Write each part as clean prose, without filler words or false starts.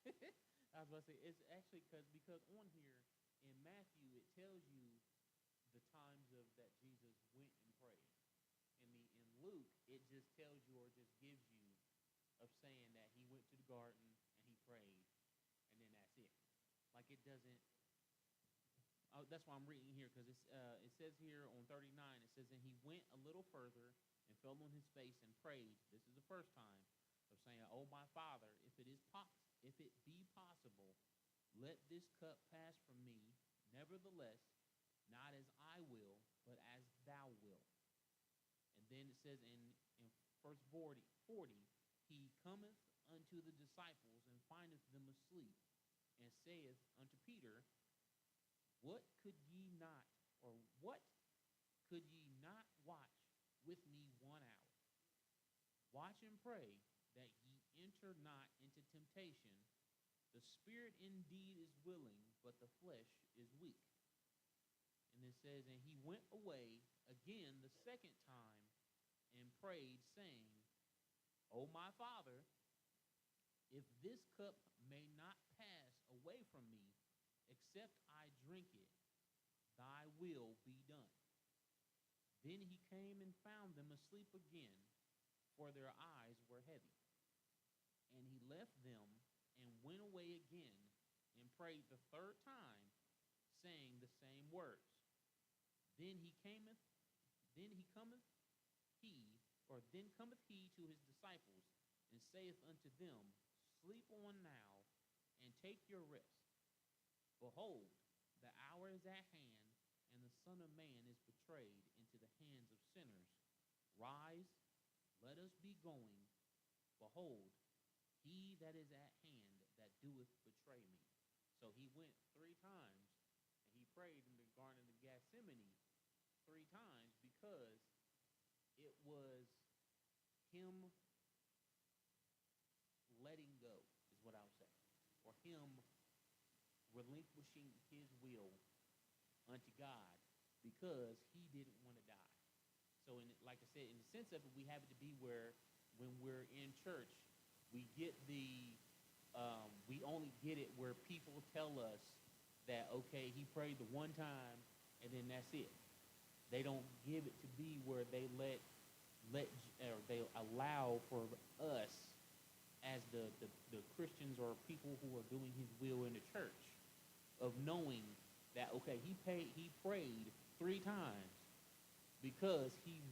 I was about to say it's actually because on here in Matthew it tells you the times of that Jesus went and prayed. In Luke it just tells you or just gives you of saying that he went to the garden and he prayed and then that's it. Like it doesn't. Oh, that's why I'm reading here because it says here on 39 it says and he went a little further and fell on his face and prayed. This is the first time of saying, "Oh my Father, if it be possible, let this cup pass from me. Nevertheless, not as I will, but as thou wilt." And then it says in verse 40, he cometh unto the disciples and findeth them asleep, and saith unto Peter, What could ye not, or what could ye not watch with me 1 hour? Watch and pray that ye enter not into temptation. The spirit indeed is willing, but the flesh is weak. And it says, and he went away again the second time and prayed, saying, O my Father, if this cup may not pass away from me, except I drink it, thy will be done. Then he came and found them asleep again, for their eyes were heavy. And he left them and went away again and prayed the third time, saying the same words. Then he cometh, then he cometh he, or then cometh he to his disciples, and saith unto them, Sleep on now, and take your rest. Behold, the hour is at hand, and the Son of Man is betrayed into the hands of sinners. Rise, let us be going. Behold, he that is at hand that doeth betray me. So he went 3 times, and he prayed in the Garden of Gethsemane 3 times because it was him letting go, is what I would say, or him relinquishing his will unto God because he didn't want to die. So, like I said, in the sense of it, we have it to be where when we're in church, we get we only get it where people tell us that, okay, he prayed the 1 time and then that's it. They don't give it to be where they let or they allow for us as the Christians or people who are doing his will in the church of knowing that, okay, he prayed 3 times because he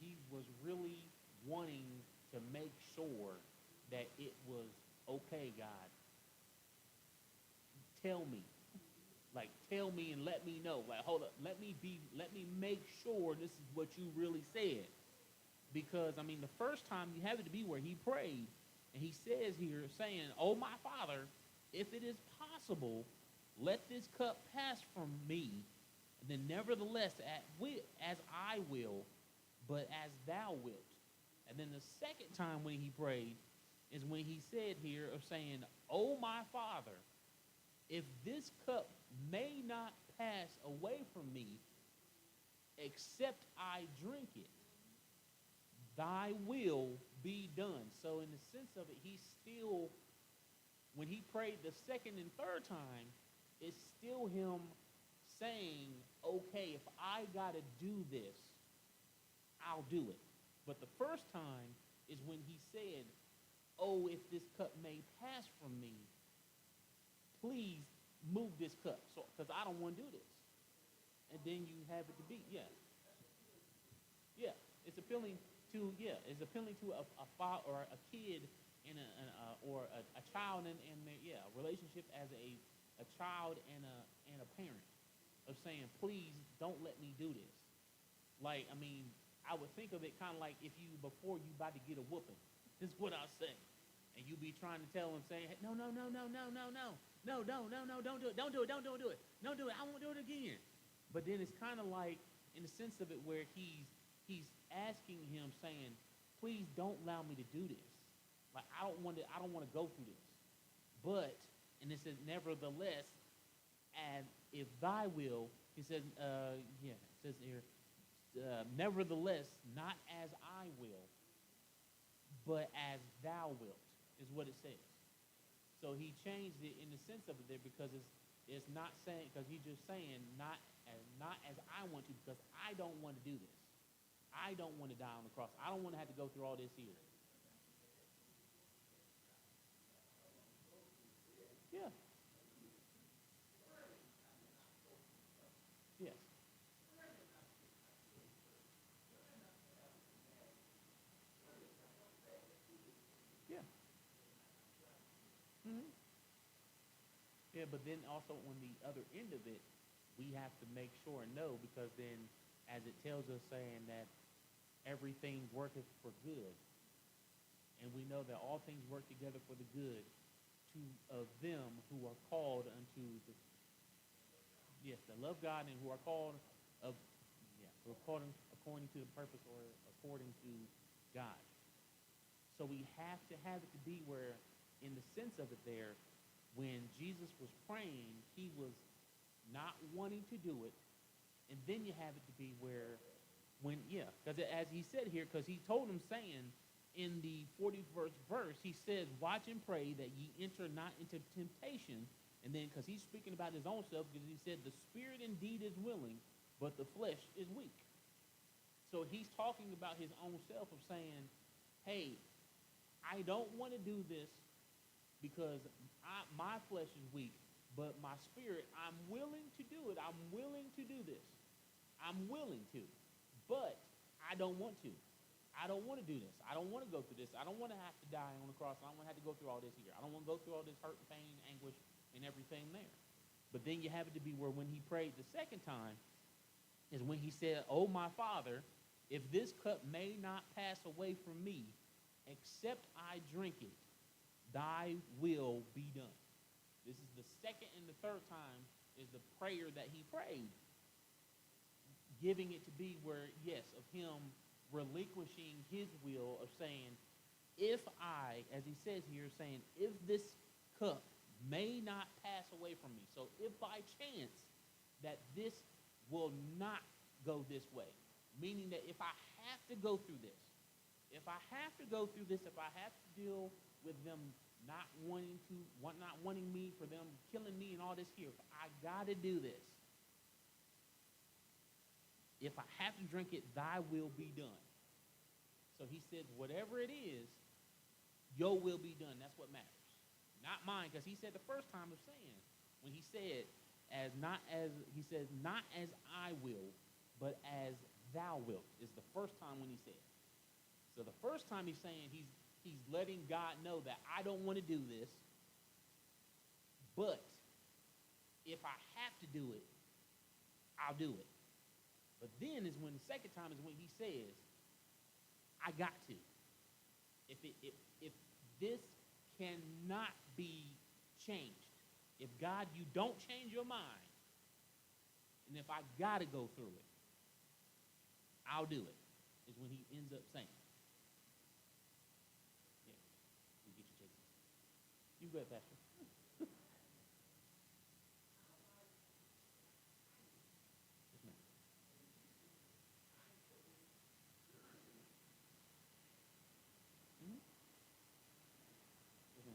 he was really wanting to make sure that it was okay, God. Tell me. Like tell me and let me know. Like hold up, let me make sure this is what you really said. Because I mean the first time you have it to be where he prayed and he says here saying, "Oh my Father, if it is possible, let this cup pass from me, and then nevertheless as I will, but as thou wilt." And then the second time when he prayed is when he said here of saying, "Oh my Father, if this cup may not pass away from me, except I drink it, thy will be done." So in the sense of it, he still, when he prayed the second and third time, it's still him saying, okay, if I got to do this, I'll do it. But the first time is when he said, oh, if this cup may pass from me, please move this cup, so because I don't want to do this. And then you have it to be, yeah, yeah. It's appealing to a father or a kid or a child and yeah, a relationship as a child and a parent of saying, please don't let me do this. Like, I mean, I would think of it kind of like if you before you about to get a whooping. This is what I say. And you be trying to tell him, saying, hey, no, no, no, no, no, no, no, no, no, no, no, don't do it, don't do it, don't do it, don't do it, I won't do it again. But then it's kind of like in the sense of it where he's asking him, saying, please don't allow me to do this. Like I don't want to go through this. But and it says, nevertheless, and if thy will, he says, it says here, nevertheless, not as I will, but as thou wilt, is what it says. So he changed it in the sense of it there because it's not saying, because he's just saying not as I want to, because I don't want to do this. I don't want to die on the cross. I don't want to have to go through all this here. Yeah. Yes. Yeah. Hmm. Yeah, but then also on the other end of it, we have to make sure and know, because then, as it tells us, saying that everything worketh for good, and we know that all things work together for the good to of them who are called unto the, yes, that love God and who are called of, yeah, who are called according to the purpose, or according to God. So we have to have it to be where, in the sense of it there, when Jesus was praying, he was not wanting to do it. And then you have it to be where, when, yeah, because as he said here, because he told him, saying in the 41st verse, he says, watch and pray that ye enter not into temptation. And then, because he's speaking about his own self, because he said, the spirit indeed is willing, but the flesh is weak. So he's talking about his own self, of saying, hey, I don't want to do this because my flesh is weak, but my spirit, I'm willing to do it. I'm willing to do this. I'm willing to, but I don't want to. I don't want to do this. I don't want to go through this. I don't want to have to die on the cross. I don't want to have to go through all this here. I don't want to go through all this hurt and pain, anguish, and everything there. But then you have it to be where, when he prayed the second time, is when he said, oh, my Father, if this cup may not pass away from me, except I drink it, thy will be done. This is the second and the third time is the prayer that he prayed, giving it to be where, yes, of him relinquishing his will, of saying, if I, as he says here, saying, if this cup may not pass away from me. So if by chance that this will not go this way, meaning that if I have to go through this, if I have to go through this, if I have to deal with them not wanting me, for them killing me and all this here, if I got to do this, if I have to drink it, thy will be done. So he said, whatever it is, your will be done. That's what matters. Not mine. Because he said the first time of saying, when he said, he says, not as I will, but as thou wilt, is the first time when he said. So the first time he's saying, he's letting God know that I don't want to do this, but if I have to do it, I'll do it. But then is when the second time is when he says, I got to. If this cannot be changed, if God, you don't change your mind, and if I got to go through it, I'll do it, is when he ends up saying. Yeah, you get your chicken. You go ahead, Pastor. Yes, ma'am. Mm-hmm. Yes, ma'am.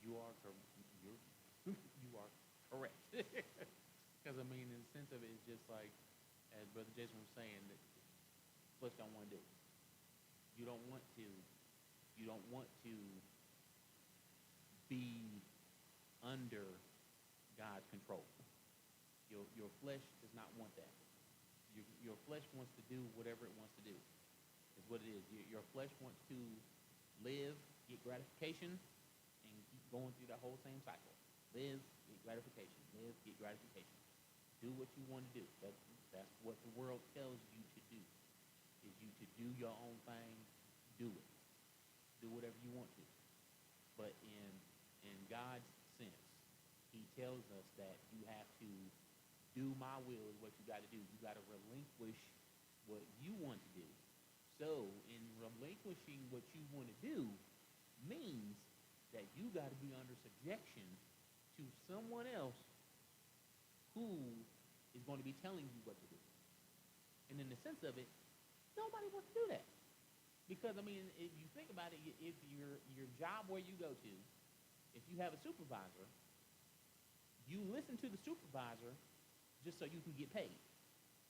You are you're you are correct. Because I mean, in the sense of it, it's just like as Brother Jason was saying that flesh don't want to do. You don't want to. You don't want to be under God's control. Your flesh does not want that. Your flesh wants to do whatever it wants to do. Is what it is. Your flesh wants to live, get gratification, and keep going through that whole same cycle. Live, get gratification. Live, get gratification. Do what you want to do. That's what the world tells you to do. Is you to do your own thing, do it. Do whatever you want to. But in God's sense, he tells us that you have to do my will is what you got to do. You got to relinquish what you want to do. So in relinquishing what you want to do means that you got to be under subjection to someone else who is going to be telling you what to do. And in the sense of it, nobody wants to do that. Because, I mean, if you think about it, if your job where you go to, if you have a supervisor, you listen to the supervisor just so you can get paid.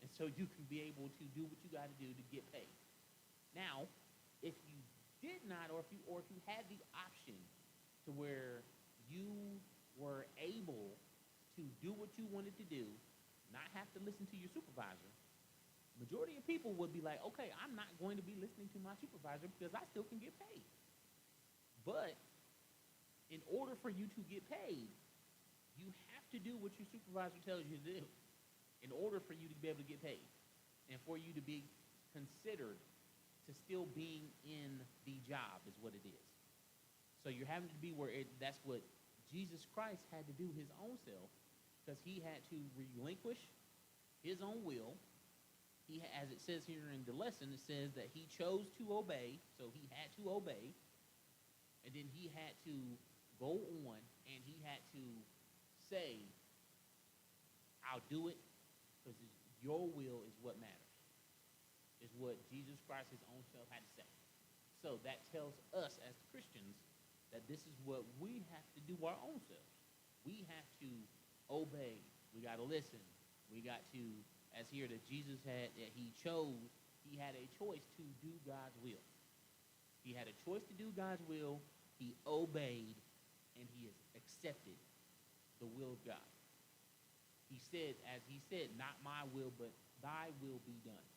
And so you can be able to do what you got to do to get paid. Now, if you did not, or if you had the option to where you were able to do what you wanted to do, not have to listen to your supervisor, majority of people would be like, okay, I'm not going to be listening to my supervisor because I still can get paid. But in order for you to get paid, you have to do what your supervisor tells you to do in order for you to be able to get paid and for you to be considered to still being in the job is what it is. So you're having to be where that's what Jesus Christ had to do his own self, because he had to relinquish his own will. As it says here in the lesson, it says that he chose to obey, so he had to obey, and then he had to go on, and he had to say, I'll do it, because your will is what matters, is what Jesus Christ, his own self, had to say. So that tells us as Christians that this is what we have to do our own selves. We have to obey. We got to listen. We got to, as here that Jesus had, that he chose, he had a choice to do God's will. He had a choice to do God's will. He obeyed, and he has accepted the will of God. He said, as he said, not my will, but thy will be done.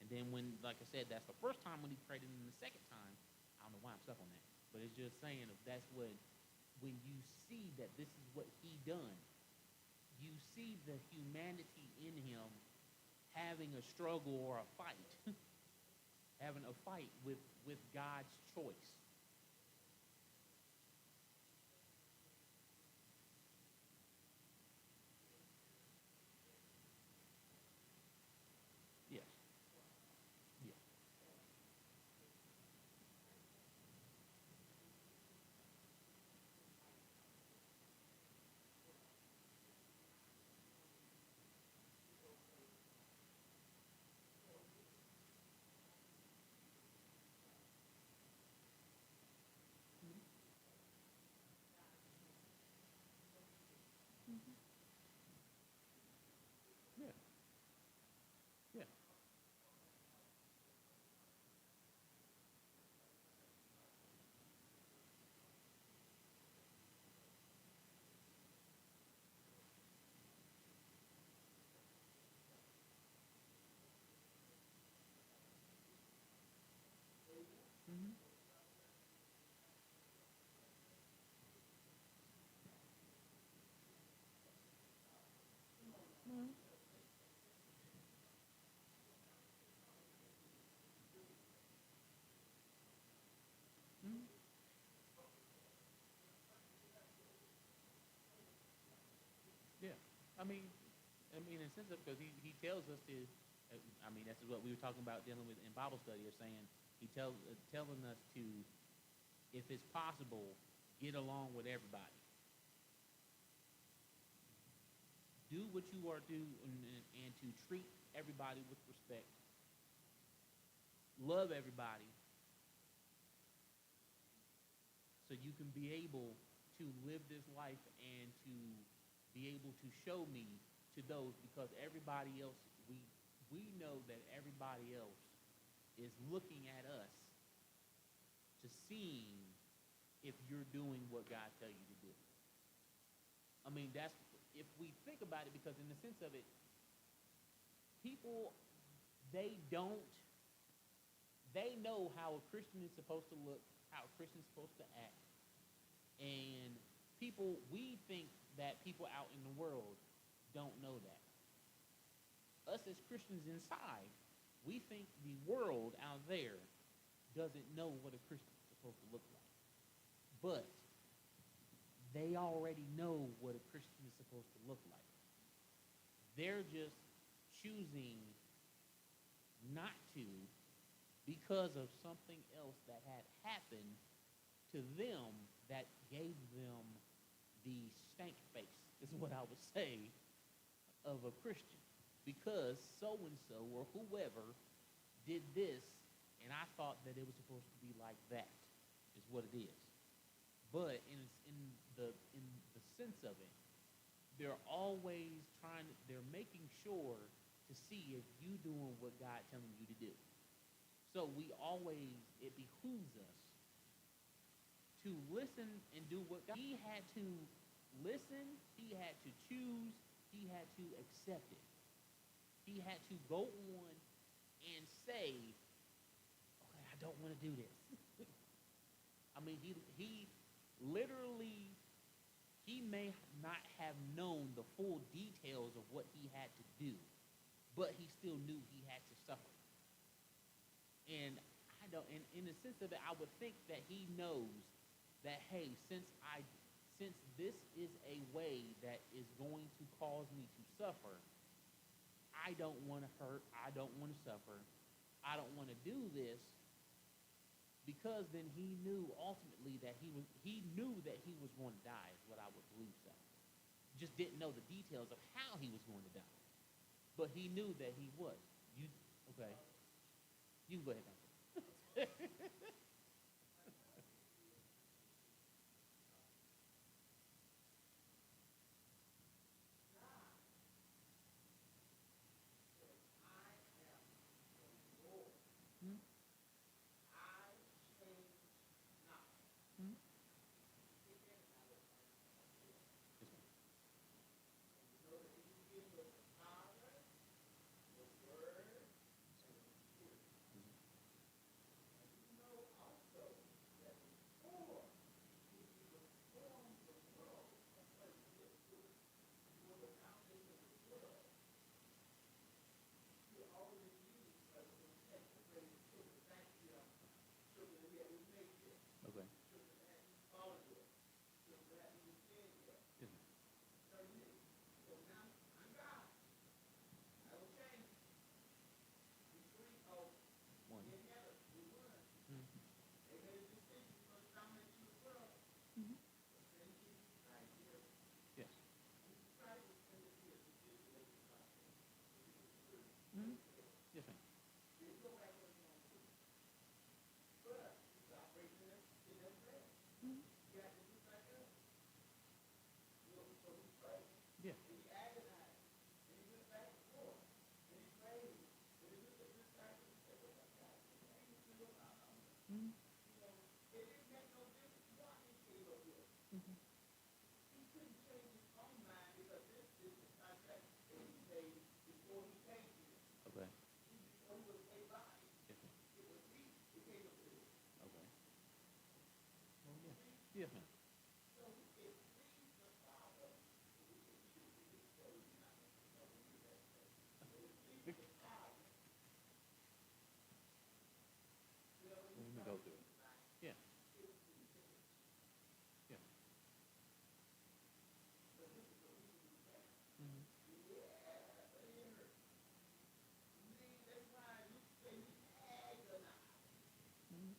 And then when, like I said, that's the first time when he prayed, and then the second time, I don't know why I'm stuck on that, but it's just saying if that's what, when you see that this is what he done, you see the humanity in him having a struggle or a fight, having a fight with God's choice. Yes. Yeah. Mm-hmm. Yeah. Yeah. Mm-hmm. Mm-hmm. Mm-hmm. Yeah. I mean, in a sense of, because he tells us to, I mean, that's what we were talking about dealing with in Bible study, of saying he telling us to, if it's possible, get along with everybody. Do what you are due, and to treat everybody with respect. Love everybody, so you can be able to live this life and to be able to show me to those, because everybody else, we know that everybody else is looking at us to seeing if you're doing what God tell you to do. I mean, that's if we think about it, because in the sense of it, people, they don't, they know how a Christian is supposed to look, how a Christian is supposed to act. And people, we think that people out in the world don't know that. Us as Christians inside, we think the world out there doesn't know what a Christian is supposed to look like. But they already know what a Christian is supposed to look like. They're just choosing not to because of something else that had happened to them that gave them the stank face, is what I would say, of a Christian. Because so-and-so or whoever did this, and I thought that it was supposed to be like that, is what it is. But in the sense of it, they're always they're making sure to see if you doing what God telling you to do. So it behooves us to listen and do what God. He had to listen, he had to choose, he had to accept it. He had to go on and say, okay, I don't want to do this. I mean, he literally, he may not have known the full details of what he had to do, but he still knew he had to suffer. And I don't, and in the sense of it, I would think that he knows that, hey, since this is a way that is going to cause me to suffer, I don't want to hurt, I don't want to suffer, I don't want to do this, because then he knew ultimately that he knew that he was going to die, is what I would believe so. Just didn't know the details of how he was going to die. But he knew that he was. Okay. You can go ahead, Pastor. Hmm? Hmm? Yes, ma'am. Okay. Yes, ma'am. One. Hmm. Mhm. Yes. Mhm. Yes, ma'am. Mhm. Yeah. Mhm. Mhm. Okay. Yes, ma'am. Okay. Oh, yeah. Yes, ma'am. Let me go through it. Yeah. Yeah. Mhm. Mhm.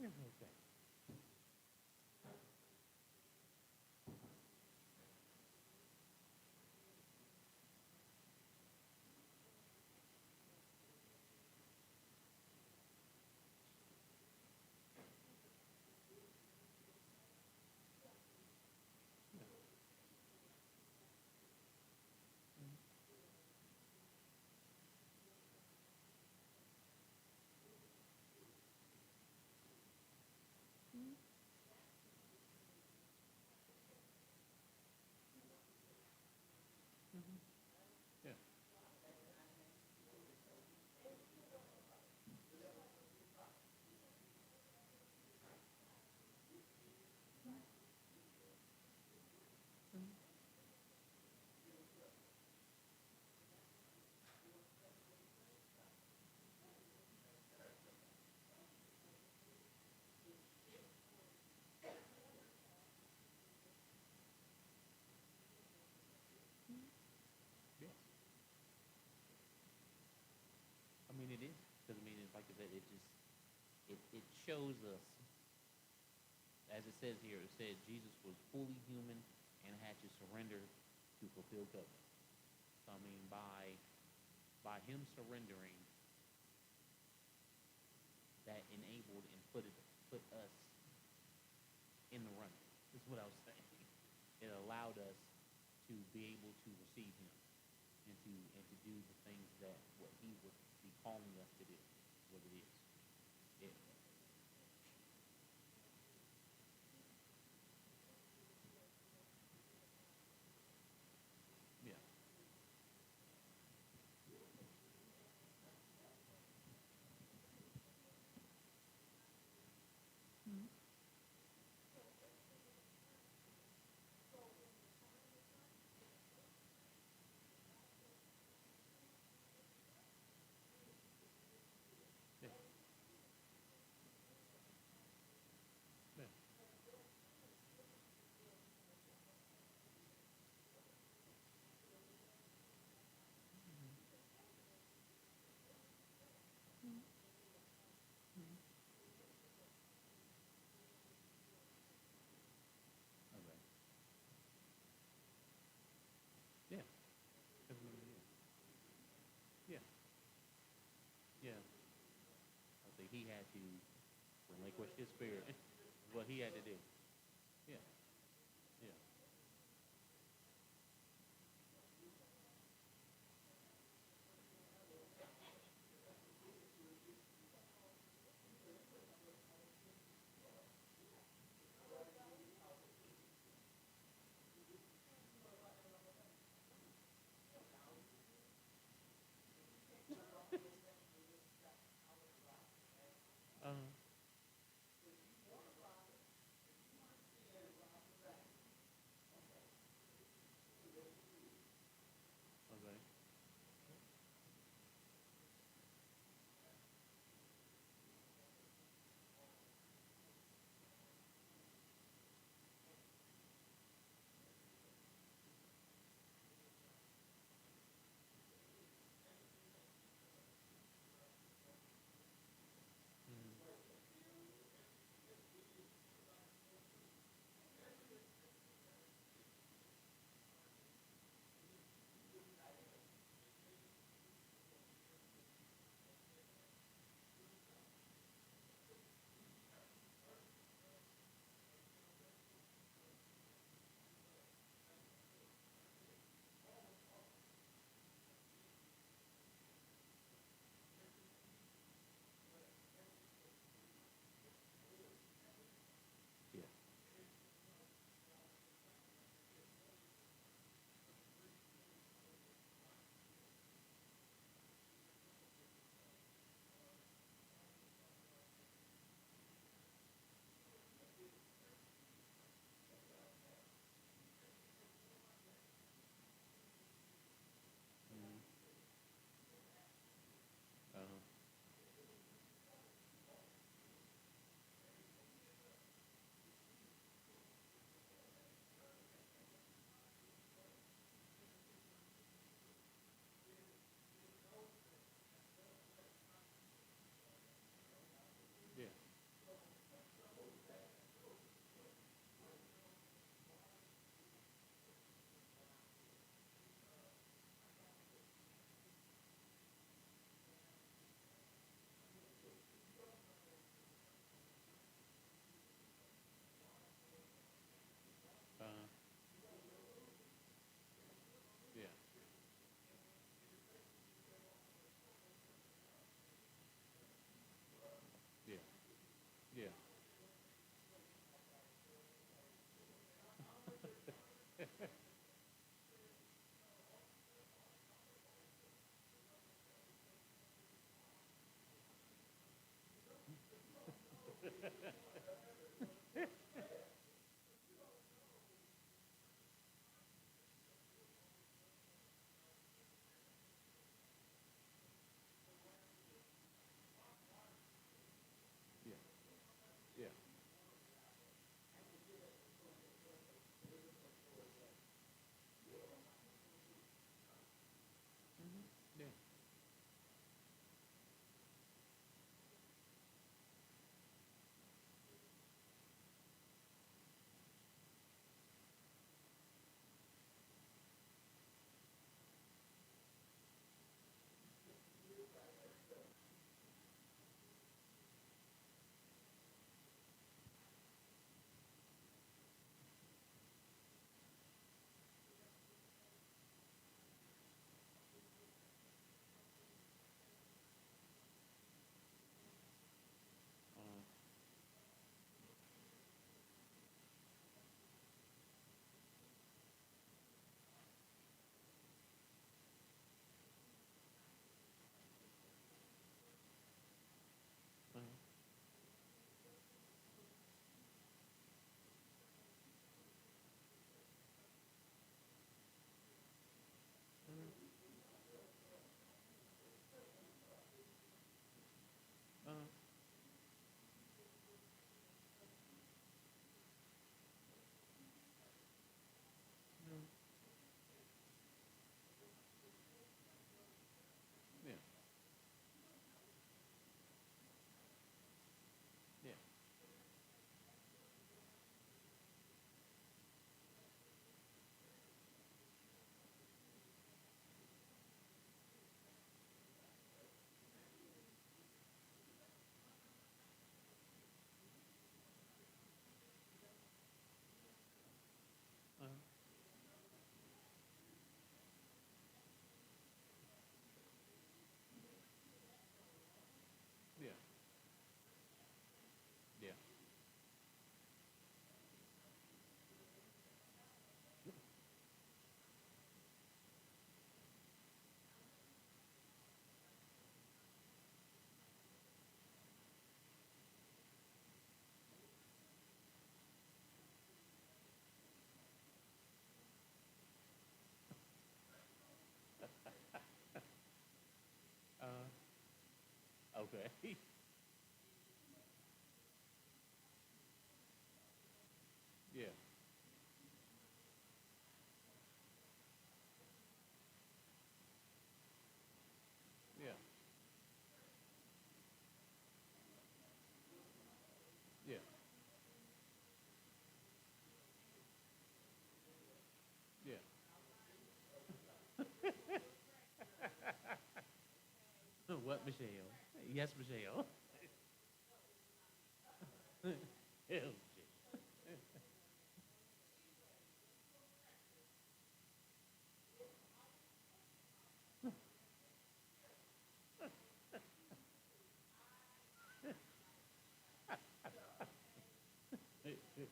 Okay. Mm-hmm. Yeah. Yes. I mean, it is because I mean, it's like I said, it shows us, as it says here, it said Jesus was fully human and had to surrender to fulfill covenant. So I mean, by him surrendering, that enabled and put us in the running. Is what I was saying. It allowed us to be able to receive him and to do the things that what he would be calling us to do. What it is. It, yeah. Mm-hmm. Yeah. Yeah. Mm-hmm. Okay. Yeah. Yeah. Yeah. I think he had to relinquish his spirit. What he had to do. Yeah. Yeah. Uh, Okay. Yeah. Yeah. Yeah. Yeah. What, Michelle? Yes, Michelle. Hell, Michelle.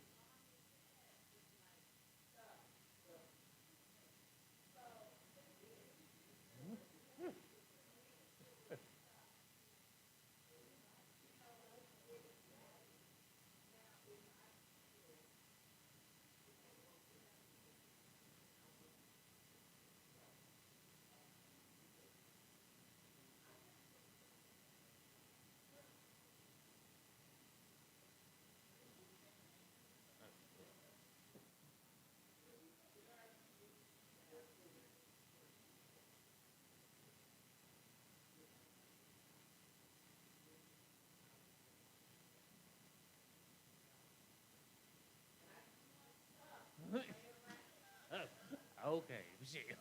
Okay, Michelle.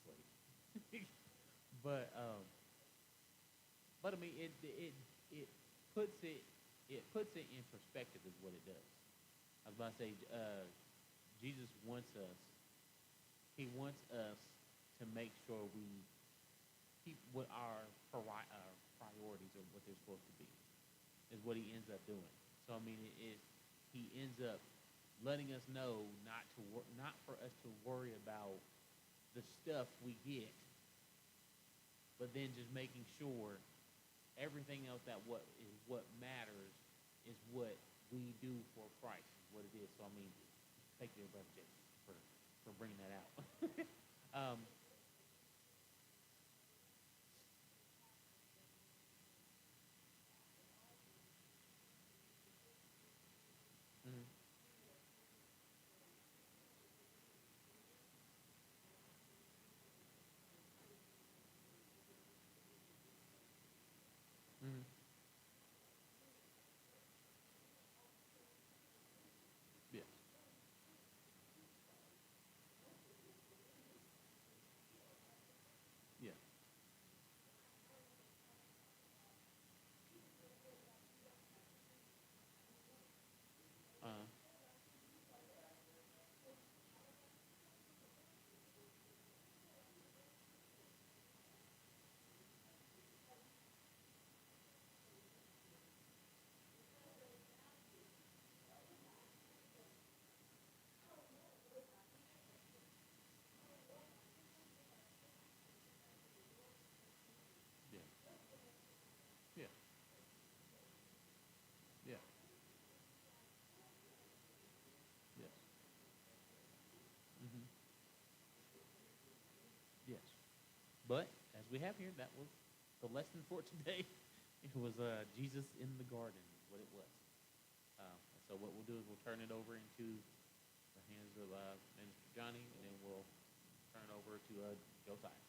Seriously. but but I mean, it puts it it puts it in perspective is what it does. I was about to say, Jesus wants us. He wants us to make sure we keep what our priorities are what they're supposed to be. Is what he ends up doing. So I mean, he ends up letting us know not for us to worry about the stuff we get, but then just making sure everything else that what matters is what we do for Christ is what it is. So I mean, thank you, brother Jason, for bringing that out. um, mhm, mhm, yes, yeah, uh, yeah, yeah, yeah, yes, hmm yes. But as we have here, that was the lesson for today. It was Jesus in the garden, is what it was. And so what we'll do is we'll turn it over into the hands of Minister Johnny, and then we'll turn it over to Josiah.